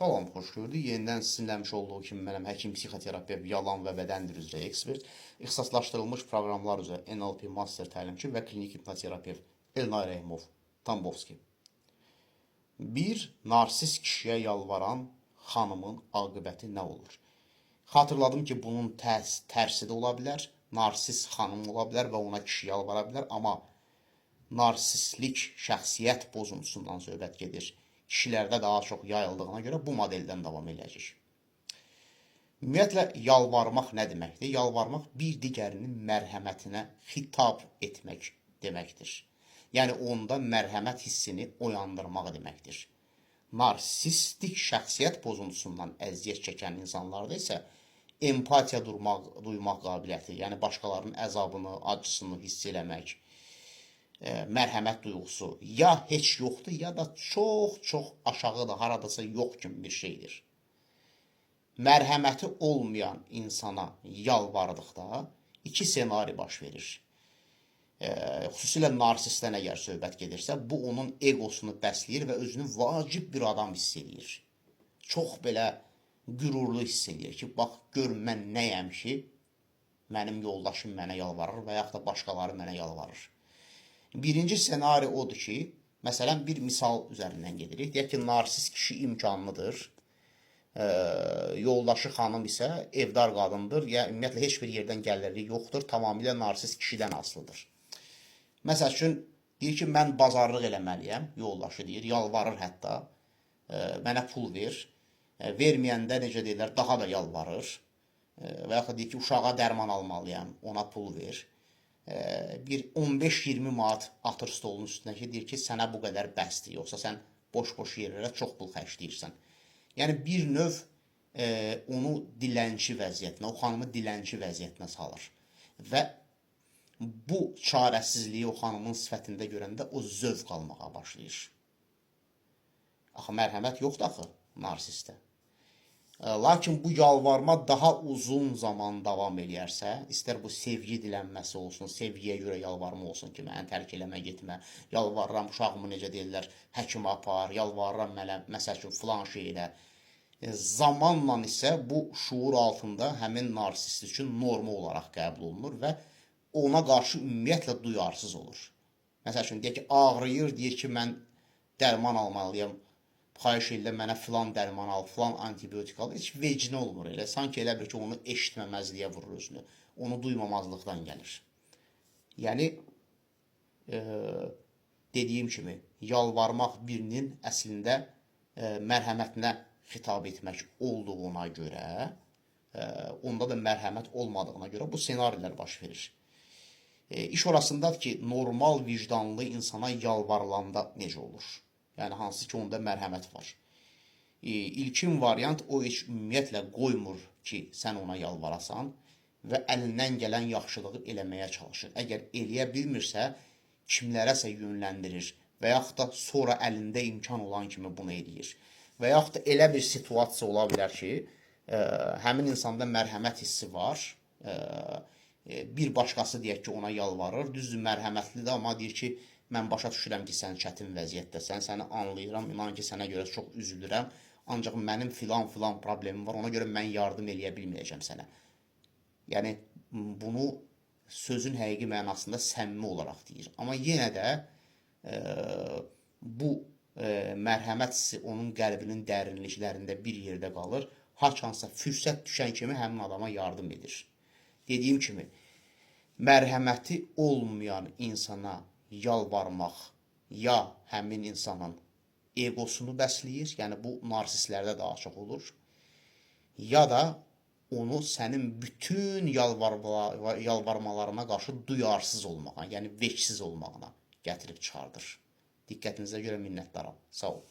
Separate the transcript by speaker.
Speaker 1: Salam, xoş gördük. Yenidən sizinlə həmişə olduğu kimi mənəm həkim, psixoterapiya, yalan və bədəndir üzrə ekspert, ixtisaslaşdırılmış proqramlar üzrə NLP master təlimçi və klinik hipnoterapevt Elnay Rəhimov Tambovski. Bir narsist kişiyə yalvaran xanımın aqibəti nə olur? Xatırladım ki, bunun tərsi də ola bilər. Narsist xanım ola bilər və ona kişi yalvara bilər, amma narsistlik şəxsiyyət pozuntusundan söhbət gedir. Kişilərdə daha çox yayıldığına görə bu modeldən davam edəcək. Ümumiyyətlə, yalvarmaq nə deməkdir? Yalvarmaq bir digərinin mərhəmətinə xitab etmək deməkdir. Yəni, onda mərhəmət hissini oyandırmaq deməkdir. Narsistik şəxsiyyət pozuntusundan əziyyət çəkən insanlarda isə empatiya duymaq qabiliyyəti, yəni başqalarının əzabını, acısını hiss eləmək, mərhəmət duyğusu ya heç yoxdur, ya da çox aşağıda, haradasa yox kimi bir şeydir. Mərhəməti olmayan insana yalvardıqda iki senari baş verir. Xüsusilə narsistdən əgər söhbət gedirsə, bu onun egosunu bəsləyir və özünü vacib bir adam hiss edir. Çox belə qürurlu hiss edir ki, bax, gör mən nəyəm ki, mənim yoldaşım mənə yalvarır və yaxud da başqaları mənə yalvarır. Birinci senari odur ki, məsələn, bir misal üzərindən gedirik. Deyək ki, narsist kişi imkanlıdır, yoldaşı xanım isə evdar qadındır, ya ümumiyyətlə heç bir yerdən gəlirliyi yoxdur, tamamilə narsist kişidən asılıdır. Məsəl üçün, deyir ki, mən bazarlıq eləməliyəm, yoldaşı deyir, yalvarır hətta, mənə pul ver, verməyəndə necə deyirlər, daha da yalvarır və yaxud deyir ki, uşağa dərman almalıyam, ona pul ver. Bir 15-20 manat atır stolun üstünə ki, deyir ki, sənə bu qədər bəsdir, yoxsa sən boş-boş yerlərə çox pul xərcləyirsən. Yəni, bir növ onu dilənçi vəziyyətinə, o xanımı dilənçi vəziyyətinə salır. Və bu çarəsizliyi o xanımın sifətində görəndə o zövq almağa başlayır. Axı, mərhəmət yoxdur axı, narsistdə. Lakin bu yalvarma daha uzun zaman davam edərsə, istər bu sevgi dilənməsi olsun, sevgiyə görə yalvarma olsun ki, mənə tərk eləmə, getmə, yalvarıram, uşağımı necə deyirlər, həkimə apar, yalvarıram mənə, məsəl üçün, filan şeylə. Zamanla isə bu şuur altında həmin narsist üçün norma olaraq qəbul olunur və ona qarşı ümumiyyətlə duyarsız olur. Məsəl üçün, deyək ki, ağrıyır, deyir ki, mən dərman almalıyam, xahiş edirlər, mənə filan dərman al, filan antibiotik al, heç vecinə olmur elə. Sanki elə bir ki, onu eşitməməzliyə vurur özünü. Onu duymamazlıqdan gəlir. Yəni, dediyim kimi, yalvarmaq birinin əslində mərhəmətinə xitab etmək olduğuna görə, onda da mərhəmət olmadığına görə bu senarilər baş verir. İş orasındadır ki, normal vicdanlı insana yalvarılanda necə olur? Yəni, hansı ki, onda mərhəmət var. İlkin variant o heç ümumiyyətlə qoymur ki, sən ona yalvarasan və əlindən gələn yaxşılığı eləməyə çalışır. Əgər eləyə bilmirsə, kimlərəsə yönləndirir və yaxud da sonra əlində imkan olan kimi bunu eləyir. Və yaxud da elə bir situasiya ola bilər ki, həmin insanda mərhəmət hissi var, bir başqası deyək ki, ona yalvarır, düzdür, mərhəmətlidir, amma deyir ki, mən başa düşürəm ki, sən çətin vəziyyətdəsən, səni anlayıram, inan ki, sənə görə çox üzülürəm, ancaq mənim filan problemim var, ona görə mən yardım eləyə bilməyəcəm sənə. Yəni, bunu sözün həqiqi mənasında səmimi olaraq deyir. Amma yenə də bu mərhəmət hissi onun qəlbinin dərinliklərində bir yerdə qalır, haçansa fürsət düşən kimi həmin adama yardım edir. Dediyim kimi, mərhəməti olmayan insana yalvarmaq ya həmin insanın egosunu bəsləyir, yəni bu narsistlərdə daha çox olur, ya da onu sənin bütün yalvarmalarına qarşı duyarsız olmağa, yəni vecsiz olmağına gətirib çıxardır. Diqqətinizə görə minnətdaram. Sağ olun.